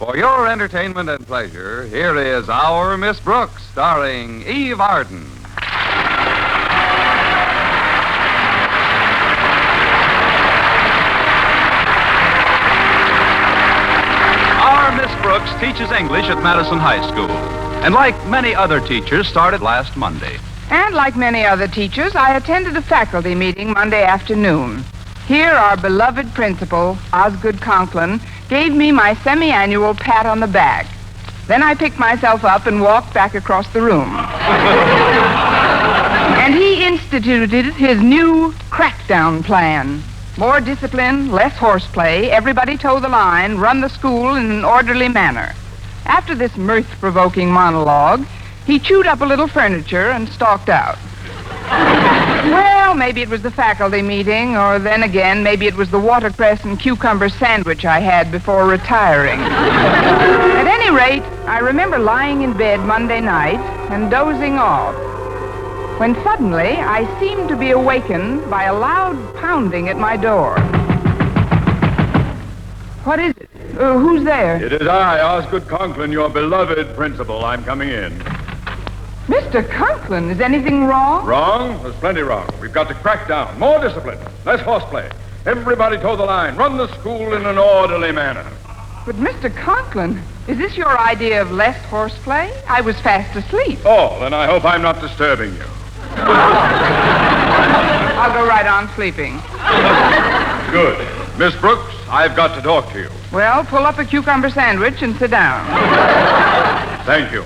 For your entertainment and pleasure, here is Our Miss Brooks, starring Eve Arden. Our Miss Brooks teaches English at Madison High School, and like many other teachers, started last Monday. And like many other teachers, I attended a faculty meeting Monday afternoon. Here, our beloved principal, Osgood Conklin, gave me my semi-annual pat on the back. Then I picked myself up and walked back across the room. And he instituted his new crackdown plan. More discipline, less horseplay, everybody toe the line, run the school in an orderly manner. After this mirth-provoking monologue, he chewed up a little furniture and stalked out. Well, maybe it was the faculty meeting, or then again, maybe it was the watercress and cucumber sandwich I had before retiring. At any rate, I remember lying in bed Monday night and dozing off, when suddenly I seemed to be awakened by a loud pounding at my door. What is it? Who's there? It is I, Osgood Conklin, your beloved principal. I'm coming in. Mr. Conklin, is anything wrong? Wrong? There's plenty wrong. We've got to crack down. More discipline. Less horseplay. Everybody toe the line. Run the school in an orderly manner. But, Mr. Conklin, is this your idea of less horseplay? I was fast asleep. Oh, then I hope I'm not disturbing you. I'll go right on sleeping. Good. Miss Brooks, I've got to talk to you. Well, pull up a cucumber sandwich and sit down. Thank you.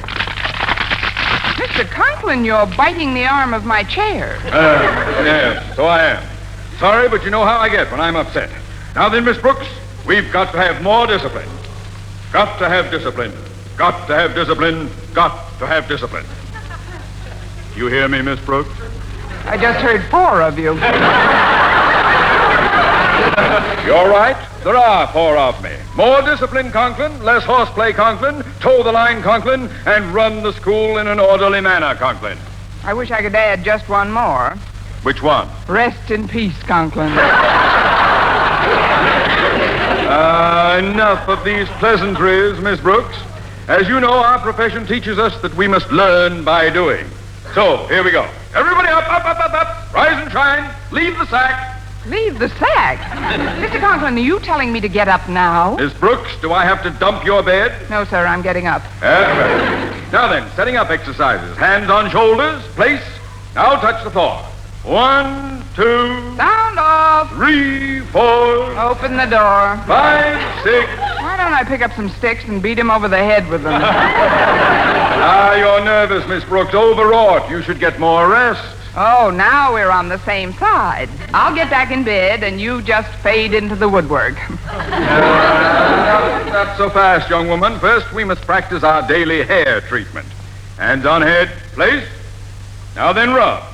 Mr. Conklin, you're biting the arm of my chair. Yes, so I am. Sorry, but you know how I get when I'm upset. Now then, Miss Brooks, we've got to have more discipline. Got to have discipline. Got to have discipline. Got to have discipline. You hear me, Miss Brooks? I just heard 4 of you. You're right. There are 4 of me. More discipline, Conklin. Less horseplay, Conklin. Toe the line, Conklin. And run the school in an orderly manner, Conklin. I wish I could add just one more. Which one? Rest in peace, Conklin. Enough of these pleasantries, Miss Brooks. As you know, our profession teaches us that we must learn by doing. So, here we go. Everybody up, up, up, up, up. Rise and shine. Leave the sack. Leave the sack? Mr. Conklin, are you telling me to get up now? Miss Brooks, do I have to dump your bed? No, sir, I'm getting up. Now then, setting up exercises. Hands on shoulders. Place. Now touch the floor. 1, 2... Sound off. 3, 4... Open the door. 5, 6... Why don't I pick up some sticks and beat him over the head with them? You're nervous, Miss Brooks. Overwrought. You should get more rest. Oh, now we're on the same side. I'll get back in bed, and you just fade into the woodwork. Not so fast, young woman. First, we must practice our daily hair treatment. Hands on head, place. Now then, rub.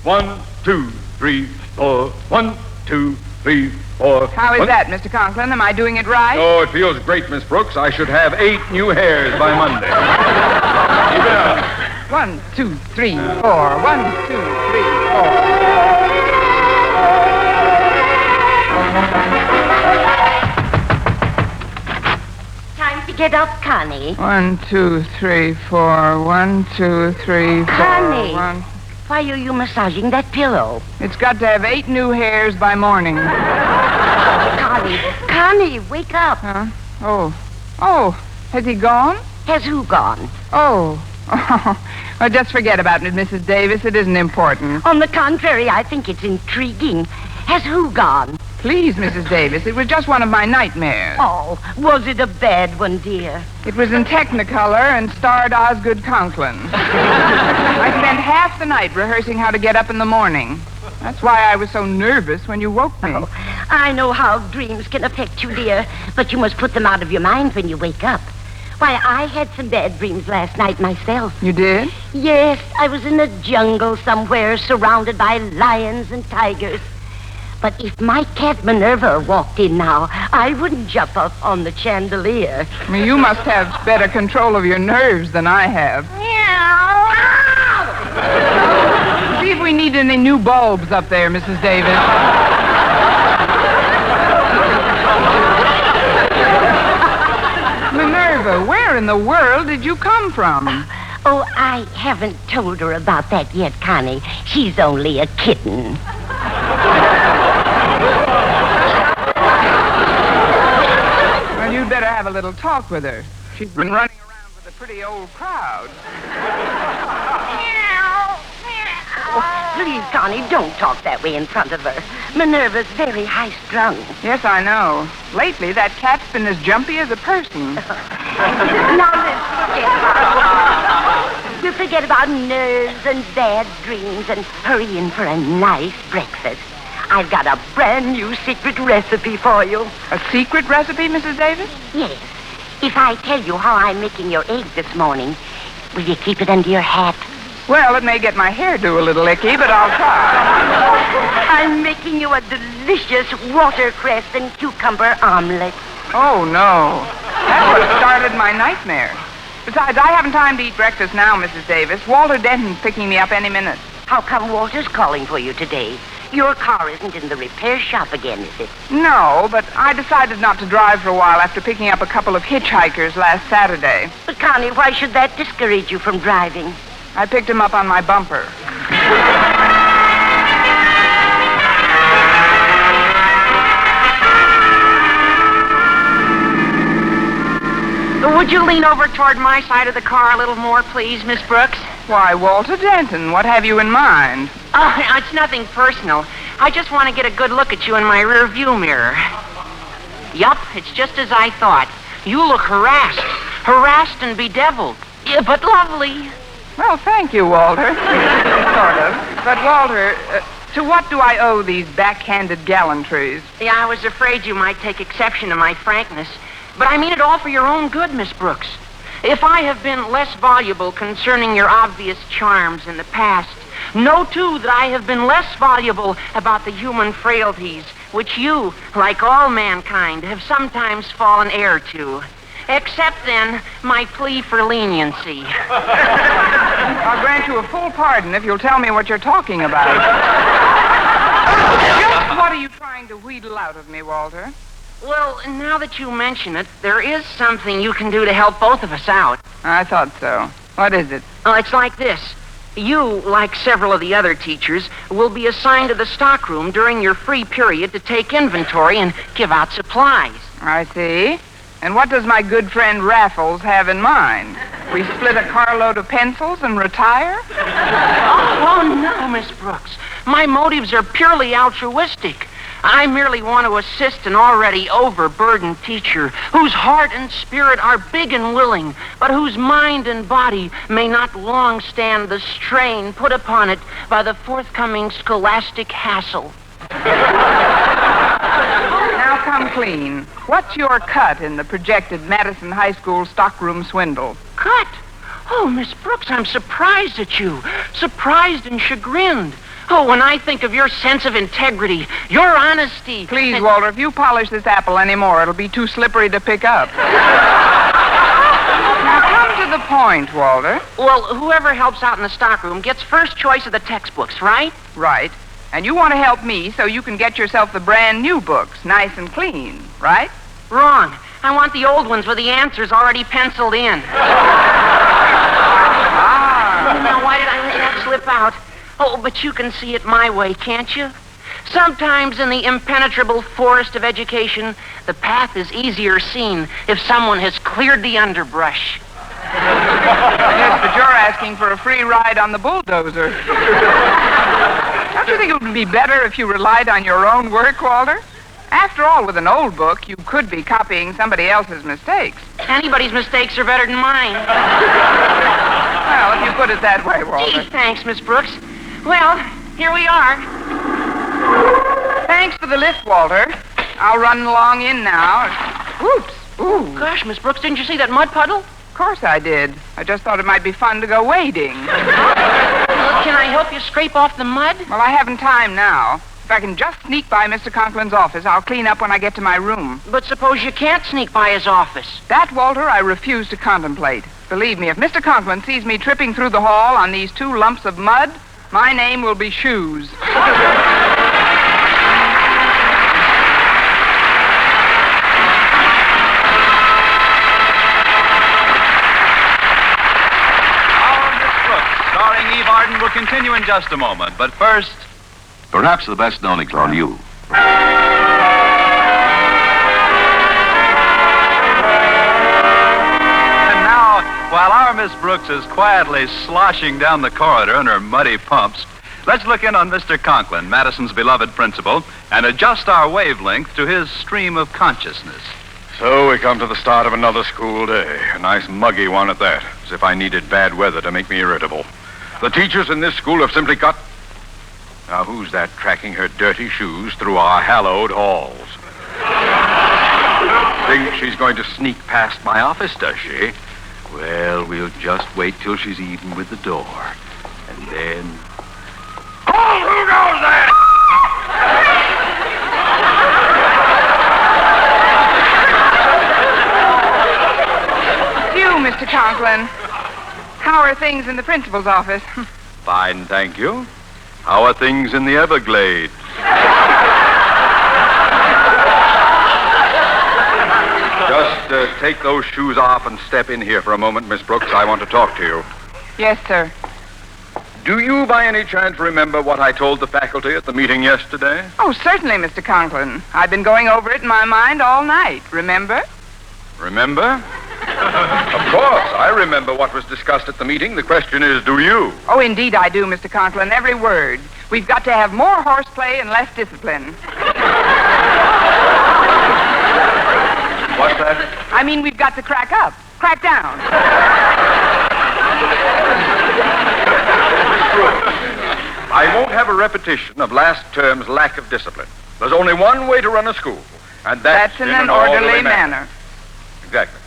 1, 2, 3, 4. 1, 2, 3, 4. How is that, Mr. Conklin? Am I doing it right? Oh, it feels great, Miss Brooks. I should have 8 new hairs by Monday. Keep it up. 1, 2, 3, 4. 1, 2, 3, 4. Time to get up, Connie. 1, 2, 3, 4. 1, 2, 3, 4. Connie. 1. Why are you massaging that pillow? It's got to have 8 new hairs by morning. Connie, wake up. Huh? Oh, has he gone? Has who gone? Oh. Well, just forget about it, Mrs. Davis. It isn't important. On the contrary, I think it's intriguing. Has who gone? Please, Mrs. Davis, it was just one of my nightmares. Oh, was it a bad one, dear? It was in Technicolor and starred Osgood Conklin. I spent half the night rehearsing how to get up in the morning. That's why I was so nervous when you woke me. Oh, I know how dreams can affect you, dear, but you must put them out of your mind when you wake up. Why, I had some bad dreams last night myself. You did? Yes, I was in a jungle somewhere surrounded by lions and tigers. But if my cat Minerva walked in now, I wouldn't jump up on the chandelier. I mean, you must have better control of your nerves than I have. See if we need any new bulbs up there, Mrs. Davis. Minerva, where in the world did you come from? Oh, I haven't told her about that yet, Connie. She's only a kitten. Well, you'd better have a little talk with her. She's been running around with a pretty old crowd. Oh, please, Connie, don't talk that way in front of her. Minerva's very high-strung. Yes, I know. Lately, that cat's been as jumpy as a person. Now, let's forget about nerves and bad dreams and hurry in for a nice breakfast. I've got a brand new secret recipe for you. A secret recipe, Mrs. Davis? Yes. If I tell you how I'm making your eggs this morning, will you keep it under your hat? Well, it may get my hairdo a little icky, but I'll try. I'm making you a delicious watercress and cucumber omelet. Oh, no. That would have started my nightmare. Besides, I haven't time to eat breakfast now, Mrs. Davis. Walter Denton's picking me up any minute. How come Walter's calling for you today? Your car isn't in the repair shop again, is it? No, but I decided not to drive for a while after picking up a couple of hitchhikers last Saturday. But, Connie, why should that discourage you from driving? I picked him up on my bumper. Would you lean over toward my side of the car a little more, please, Miss Brooks? Why, Walter Denton, what have you in mind? Oh, it's nothing personal. I just want to get a good look at you in my rear view mirror. Yup, it's just as I thought. You look harassed and bedeviled, yeah, but lovely. Well, thank you, Walter. Sort of. But, Walter, to what do I owe these backhanded gallantries? Yeah, I was afraid you might take exception to my frankness. But I mean it all for your own good, Miss Brooks. If I have been less voluble concerning your obvious charms in the past, know, too, that I have been less voluble about the human frailties which you, like all mankind, have sometimes fallen heir to. Except, then, my plea for leniency. I'll grant you a full pardon if you'll tell me what you're talking about. Just what are you trying to wheedle out of me, Walter? Well, now that you mention it, there is something you can do to help both of us out. I thought so. What is it? Oh, it's like this. You, like several of the other teachers, will be assigned to the stockroom during your free period to take inventory and give out supplies. I see. And what does my good friend Raffles have in mind? We split a carload of pencils and retire? Oh, no, Miss Brooks. My motives are purely altruistic. I merely want to assist an already overburdened teacher whose heart and spirit are big and willing, but whose mind and body may not long stand the strain put upon it by the forthcoming scholastic hassle. Now come clean. What's your cut in the projected Madison High School stockroom swindle? Cut? Oh, Miss Brooks, I'm surprised at you. Surprised and chagrined. Oh, when I think of your sense of integrity, your honesty... Please, Walter, if you polish this apple anymore, it'll be too slippery to pick up. Now, come to the point, Walter. Well, whoever helps out in the stockroom gets first choice of the textbooks, right? Right. And you want to help me so you can get yourself the brand new books, nice and clean, right? Wrong. I want the old ones with the answers already penciled in. Now, why did I let that slip out? Oh, but you can see it my way, can't you? Sometimes in the impenetrable forest of education, the path is easier seen if someone has cleared the underbrush. Yes, but you're asking for a free ride on the bulldozer. Don't you think it would be better if you relied on your own work, Walter? After all, with an old book, you could be copying somebody else's mistakes. Anybody's mistakes are better than mine. Well, if you put it that way, Walter. Gee, thanks, Miss Brooks. Well, here we are. Thanks for the lift, Walter. I'll run along in now. Oops. Ooh. Gosh, Miss Brooks, didn't you see that mud puddle? Of course I did. I just thought it might be fun to go wading. Can I help you scrape off the mud? Well, I haven't time now. If I can just sneak by Mr. Conklin's office, I'll clean up when I get to my room. But suppose you can't sneak by his office. That, Walter, I refuse to contemplate. Believe me, if Mr. Conklin sees me tripping through the hall on these 2 lumps of mud, my name will be Shoes. will continue in just a moment, but first... Perhaps the best known example you. And now, while our Miss Brooks is quietly sloshing down the corridor in her muddy pumps, let's look in on Mr. Conklin, Madison's beloved principal, and adjust our wavelength to his stream of consciousness. So we come to the start of another school day. A nice muggy one at that, as if I needed bad weather to make me irritable. The teachers in this school have simply got... Now, who's that tracking her dirty shoes through our hallowed halls? Think she's going to sneak past my office, does she? Well, we'll just wait till she's even with the door. And then... Oh, who knows that? You, Mr. Conklin. How are things in the principal's office? Fine, thank you. How are things in the Everglades? Just take those shoes off and step in here for a moment, Miss Brooks. I want to talk to you. Yes, sir. Do you, by any chance, remember what I told the faculty at the meeting yesterday? Oh, certainly, Mr. Conklin. I've been going over it in my mind all night, remember? Remember? Of course, I remember what was discussed at the meeting. The question is, do you? Oh, indeed I do, Mr. Conklin, every word. We've got to have more horseplay and less discipline. What's that? I mean, we've got to crack up, crack down. I won't have a repetition of last term's lack of discipline. There's only one way to run a school, and that's in an orderly manner. Exactly.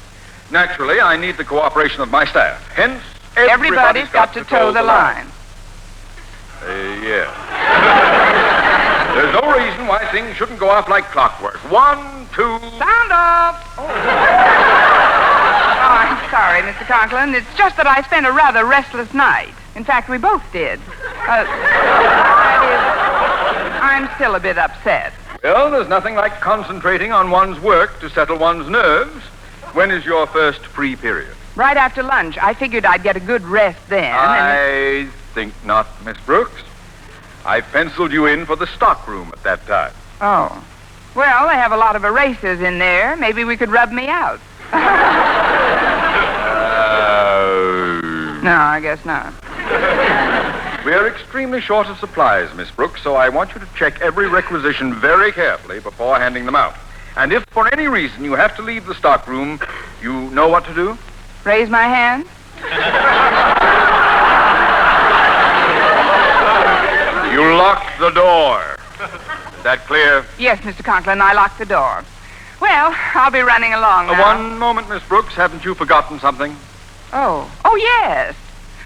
Naturally, I need the cooperation of my staff. Hence, everybody's got to toe the line. Yeah. There's no reason why things shouldn't go off like clockwork. 1, 2... Sound off! Oh, I'm sorry, Mr. Conklin. It's just that I spent a rather restless night. In fact, we both did. I'm still a bit upset. Well, there's nothing like concentrating on one's work to settle one's nerves. When is your first free period? Right after lunch. I figured I'd get a good rest then. I think not, Miss Brooks. I penciled you in for the stockroom at that time. Oh. Well, they have a lot of erasers in there. Maybe we could rub me out. No, I guess not. We're extremely short of supplies, Miss Brooks, so I want you to check every requisition very carefully before handing them out. And if for any reason you have to leave the stockroom, you know what to do? Raise my hand? You lock the door. Is that clear? Yes, Mr. Conklin, I locked the door. Well, I'll be running along now. One moment, Miss Brooks. Haven't you forgotten something? Oh, yes.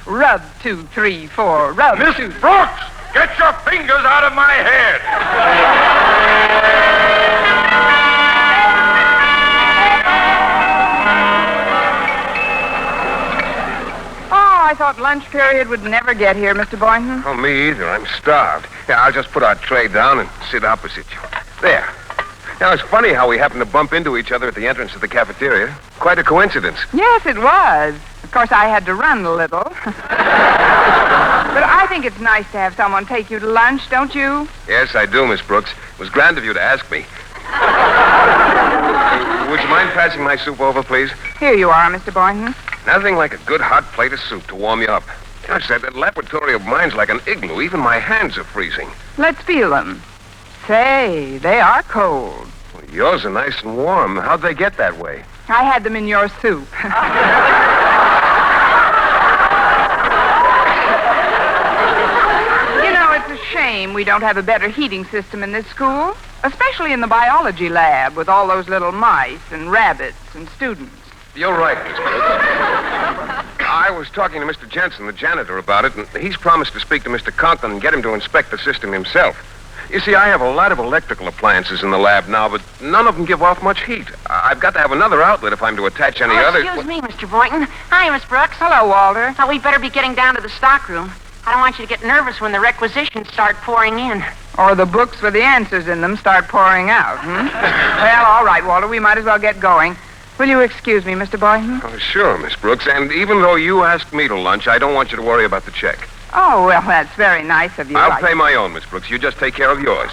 Rub 2, 3, 4, rub. Miss Brooks, get your fingers out of my head. I thought lunch period would never get here, Mr. Boynton. Oh, me either. I'm starved. Yeah, I'll just put our tray down and sit opposite you. There. Now, it's funny how we happened to bump into each other at the entrance of the cafeteria. Quite a coincidence. Yes, it was. Of course, I had to run a little. But I think it's nice to have someone take you to lunch, don't you? Yes, I do, Miss Brooks. It was grand of you to ask me. Would you mind passing my soup over, please? Here you are, Mr. Boynton. Nothing like a good hot plate of soup to warm you up. Gosh, that laboratory of mine's like an igloo. Even my hands are freezing. Let's feel them. Say, they are cold. Well, yours are nice and warm. How'd they get that way? I had them in your soup. You know, it's a shame we don't have a better heating system in this school, especially in the biology lab with all those little mice and rabbits and students. You're right, Miss Brooks. I was talking to Mr. Jensen, the janitor, about it, and he's promised to speak to Mr. Conklin and get him to inspect the system himself. You see, I have a lot of electrical appliances in the lab now, but none of them give off much heat. I've got to have another outlet if I'm to attach any other... Excuse me, Mr. Boynton. Hi, Miss Brooks. Hello, Walter. Oh, we better be getting down to the stockroom. I don't want you to get nervous when the requisitions start pouring in. Or the books with the answers in them start pouring out, Well, all right, Walter, we might as well get going. Will you excuse me, Mr. Boynton? Oh, sure, Miss Brooks. And even though you asked me to lunch, I don't want you to worry about the check. Oh, well, that's very nice of you. I'll pay my own, Miss Brooks. You just take care of yours.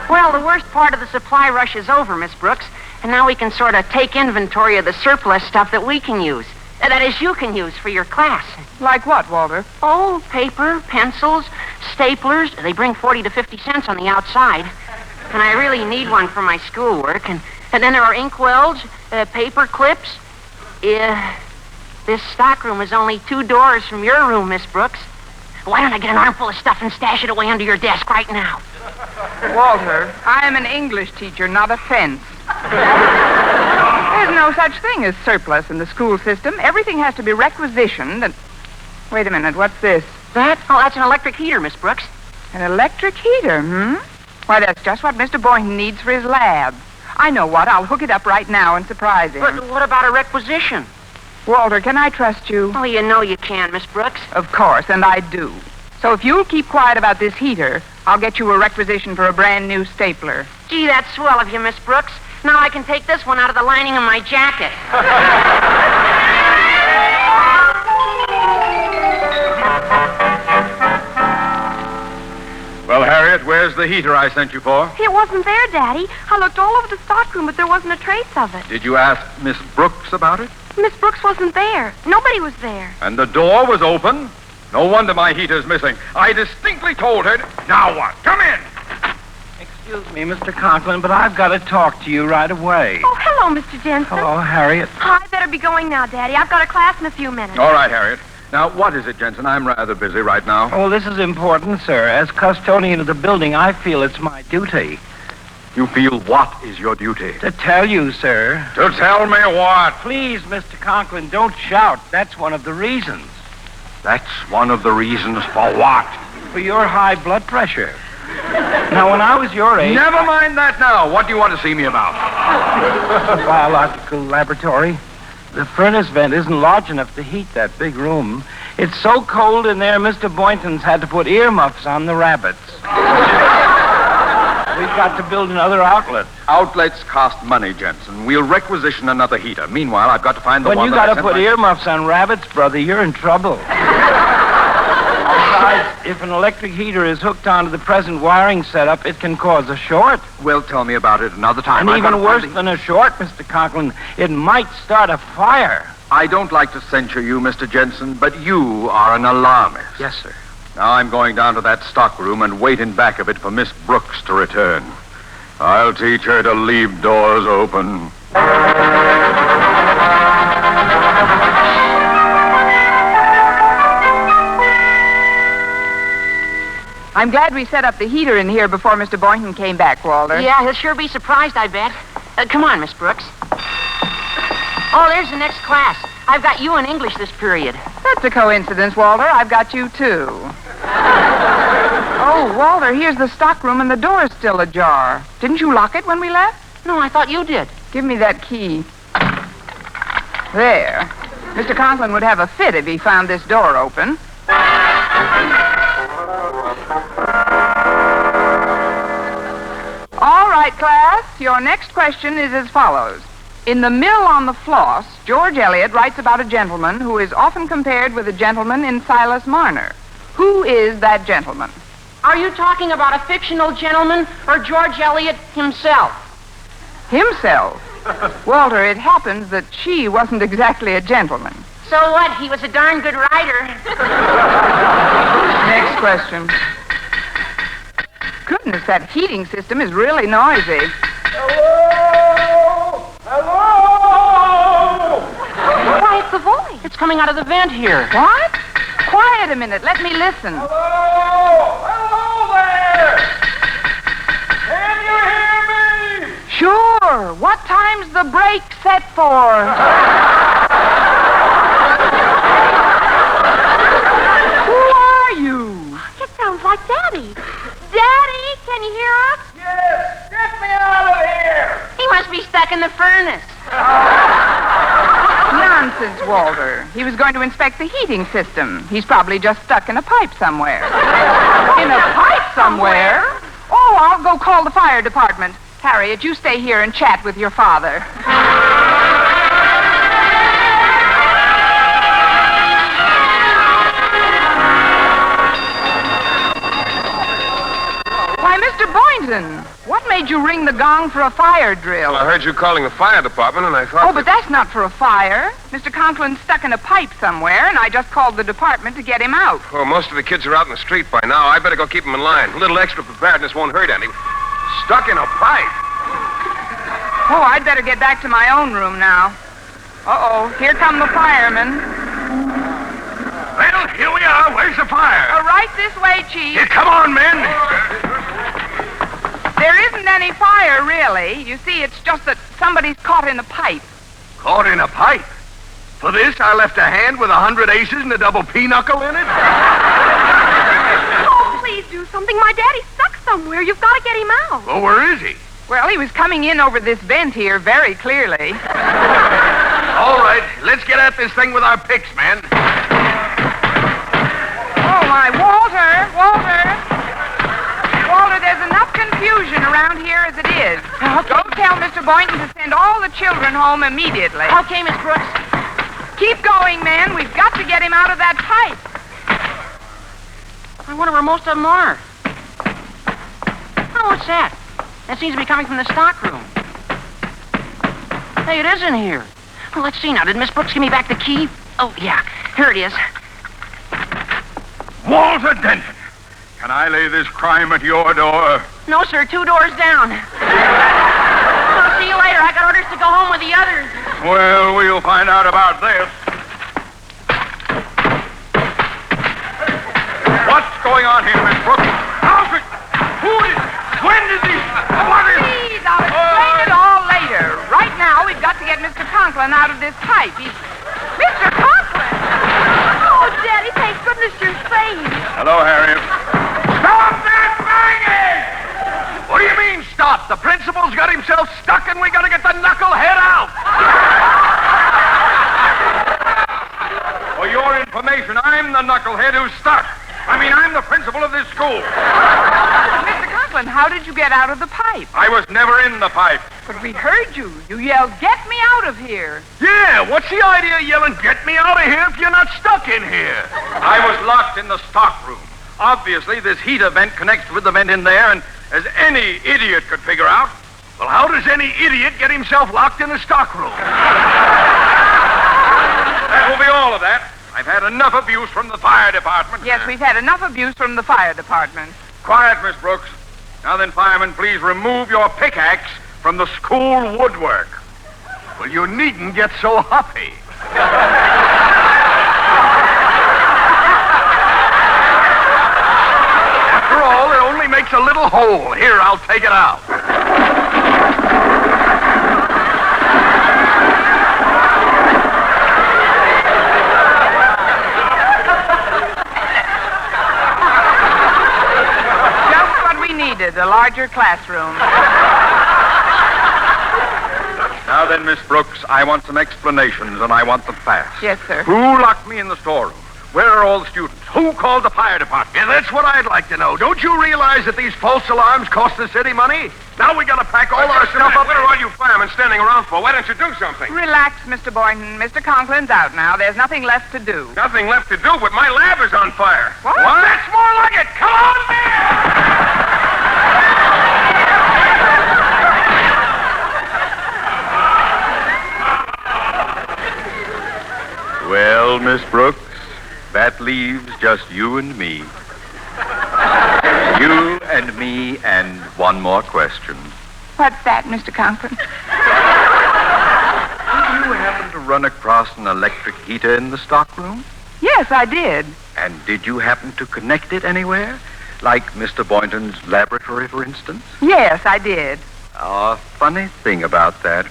Well, the worst part of the supply rush is over, Miss Brooks, and now we can sort of take inventory of the surplus stuff that we can use. That is, you can use for your class. Like what, Walter? Oh, paper, pencils, staplers. They bring 40 to 50 cents on the outside. And I really need one for my schoolwork. And then there are inkwells, paper clips. This stockroom is only 2 doors from your room, Miss Brooks. Why don't I get an armful of stuff and stash it away under your desk right now? Walter, I am an English teacher, not a fence. There's no such thing as surplus in the school system. Everything has to be requisitioned and... Wait a minute, what's this? That? Oh, that's an electric heater, Miss Brooks. An electric heater, Why, that's just what Mr. Boynton needs for his lab. I know what. I'll hook it up right now and surprise him. But what about a requisition? Walter, can I trust you? Oh, you know you can, Miss Brooks. Of course, and I do. So if you'll keep quiet about this heater, I'll get you a requisition for a brand new stapler. Gee, that's swell of you, Miss Brooks. Now I can take this one out of the lining of my jacket. Well, Harriet, where's the heater I sent you for? It wasn't there, Daddy. I looked all over the stockroom, but there wasn't a trace of it. Did you ask Miss Brooks about it? Miss Brooks wasn't there. Nobody was there. And the door was open? No wonder my heater's missing. I distinctly told her... Now what? Come in! Excuse me, Mr. Conklin, but I've got to talk to you right away. Oh, hello, Mr. Jensen. Hello, Harriet. I better be going now, Daddy. I've got a class in a few minutes. All right, Harriet. Now, what is it, Jensen? I'm rather busy right now. Oh, this is important, sir. As custodian of the building, I feel it's my duty. You feel what is your duty? To tell you, sir. To tell me what? Please, Mr. Conklin, don't shout. That's one of the reasons. That's one of the reasons for what? For your high blood pressure. Now, when I was your age... Never mind that now. What do you want to see me about? Biological laboratory. The furnace vent isn't large enough to heat that big room. It's so cold in there, Mr. Boynton's had to put earmuffs on the rabbits. We've got to build another outlet. Outlets cost money, Jensen. We'll requisition another heater. Meanwhile, I've got to find the When one you that got to put earmuffs on rabbits, brother, you're in trouble. Besides, if an electric heater is hooked onto the present wiring setup, it can cause a short. Well, tell me about it another time. And even worse than a short, Mr. Conklin, it might start a fire. I don't like to censure you, Mr. Jensen, but you are an alarmist. Yes, sir. Now I'm going down to that stockroom and wait in back of it for Miss Brooks to return. I'll teach her to leave doors open. I'm glad we set up the heater in here before Mr. Boynton came back, Walter. Yeah, he'll sure be surprised, I bet. Come on, Miss Brooks. Oh, there's the next class. I've got you in English this period. That's a coincidence, Walter. I've got you, too. Oh, Walter, here's the stockroom and the door's still ajar. Didn't you lock it when we left? No, I thought you did. Give me that key. There. Mr. Conklin would have a fit if he found this door open. All right, class. Your next question is as follows. In The Mill on the Floss, George Eliot writes about a gentleman who is often compared with a gentleman in Silas Marner. Who is that gentleman? Are you talking about a fictional gentleman or George Eliot himself? Himself? Walter, it happens that she wasn't exactly a gentleman. So what? He was a darn good writer. Next question. Goodness, that heating system is really noisy. Hello! Hello! Quiet the voice. It's coming out of the vent here. What? Quiet a minute. Let me listen. Hello! Hello there! Can you hear me? Sure. What time's the break set for? Who are you? It sounds like Daddy. Daddy, can you hear us? Yes! Get me out of here! He must be stuck in the furnace. Nonsense, Walter. He was going to inspect the heating system. He's probably just stuck in a pipe somewhere. In a pipe somewhere? Oh, I'll go call the fire department. Harriet, you stay here and chat with your father. Boynton, what made you ring the gong for a fire drill? Well, I heard you calling the fire department, and I thought... Oh, but that's not for a fire. Mr. Conklin's stuck in a pipe somewhere, and I just called the department to get him out. Well, most of the kids are out in the street by now. I better go keep them in line. A little extra preparedness won't hurt any. Stuck in a pipe. Oh, I'd better get back to my own room now. Uh-oh, here come the firemen. Well, here we are. Where's the fire? Right this way, Chief. Here, come on, men. There isn't any fire, really. You see, it's just that somebody's caught in a pipe. Caught in a pipe? For this, I left a hand with 100 aces and a double pinochle in it? Oh, please do something. My daddy's stuck somewhere. You've got to get him out. Well, where is he? Well, he was coming in over this vent here very clearly. All right, let's get at this thing with our picks, man. Oh, my, Walter! Walter, there's enough confusion around here as it is. Okay. Go tell Mr. Boynton to send all the children home immediately. Okay, Miss Brooks. Keep going, men. We've got to get him out of that pipe. I wonder where most of them are. Oh, what's that? That seems to be coming from the stockroom. Hey, it is in here. Well, let's see now. Did Miss Brooks give me back the key? Oh, yeah. Here it is. Walter Denton, can I lay this crime at your door? No, sir. 2 doors down. I'll see you later. I got orders to go home with the others. Well, we'll find out about this. What's going on here, Miss Brooks? How's it? Who is... When did these... What is... Please, I'll explain it all later. Right now, we've got to get Mr. Conklin out of this pipe. He's... Mr. Conklin! Oh, Daddy, thank goodness you're safe. Hello, Harriet. Stop that banging! What do you mean, stop? The principal's got himself stuck and we gotta get the knucklehead out! For your information, I'm the knucklehead who's stuck. I'm the principal of this school. Mr. Conklin, how did you get out of the pipe? I was never in the pipe. But we heard you. You yelled, "Get me out of here." Yeah, what's the idea of yelling, "Get me out of here," if you're not stuck in here? I was locked in the stockroom. Obviously, this heater vent connects with the vent in there, and as any idiot could figure out, well, how does any idiot get himself locked in a stockroom? That will be all of that. I've had enough abuse from the fire department. Yes, we've had enough abuse from the fire department. Quiet, Miss Brooks. Now then, fireman, please remove your pickaxe from the school woodwork. Well, you needn't get so huffy. After all, it only makes a little hole. Here, I'll take it out. A larger classroom. Now then, Miss Brooks, I want some explanations, and I want them fast. Yes, sir. Who locked me in the storeroom? Where are all the students? Who called the fire department? Yeah, that's what I'd like to know. Don't you realize that these false alarms cost the city money? Now we gotta pack all our stuff up. What are all you firemen standing around for? Why don't you do something? Relax, Mr. Boynton. Mr. Conklin's out now. There's nothing left to do. Nothing left to do, but my lab is on fire. What? That's more like it. Come on, man! Well, Miss Brooks, that leaves just you and me. You and me and one more question. What's that, Mr. Conklin? Did you happen to run across an electric heater in the stockroom? Yes, I did. And did you happen to connect it anywhere? Like Mr. Boynton's laboratory, for instance? Yes, I did. A funny thing about that.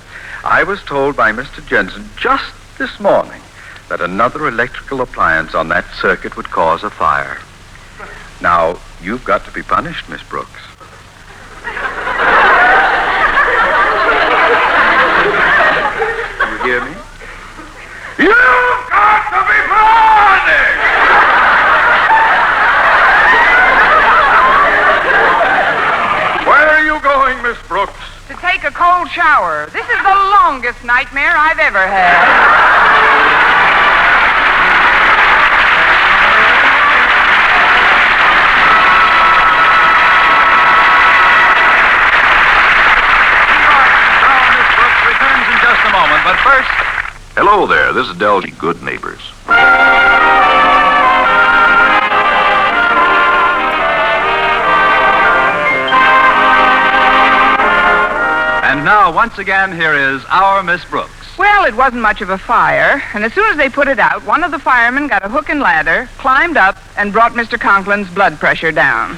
I was told by Mr. Jensen just this morning that another electrical appliance on that circuit would cause a fire. Now, you've got to be punished, Miss Brooks. You hear me? You've got to be punished! Where are you going, Miss Brooks? To take a cold shower. This is the longest nightmare I've ever had. But first, Hello there. This is Dell's Good Neighbors. and now, once again, here is our Miss Brooks. Well, it wasn't much of a fire, and as soon as they put it out, one of the firemen got a hook and ladder, climbed up, and brought Mr. Conklin's blood pressure down.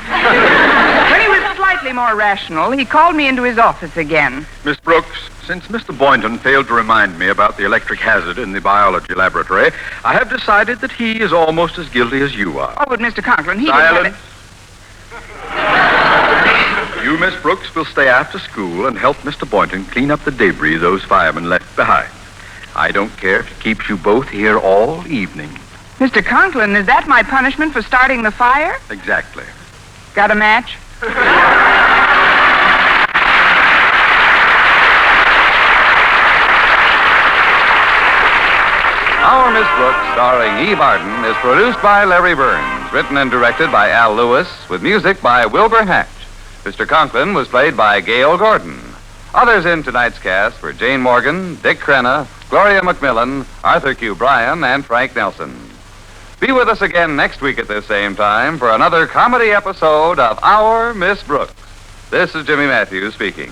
When he was slightly more rational, he called me into his office again. Miss Brooks, since Mr. Boynton failed to remind me about the electric hazard in the biology laboratory, I have decided that he is almost as guilty as you are. Oh, but Mr. Conklin, he Silence. You, Miss Brooks, will stay after school and help Mr. Boynton clean up the debris those firemen left behind. I don't care if it keeps you both here all evening. Mr. Conklin, is that my punishment for starting the fire? Exactly. Got a match? Our Miss Brooks, starring Eve Arden, is produced by Larry Burns, written and directed by Al Lewis, with music by Wilbur Hatch. Mr. Conklin was played by Gail Gordon. Others in tonight's cast were Jane Morgan, Dick Crenna, Gloria McMillan, Arthur Q. Bryan, and Frank Nelson. Be with us again next week at this same time for another comedy episode of Our Miss Brooks. This is Jimmy Matthews speaking.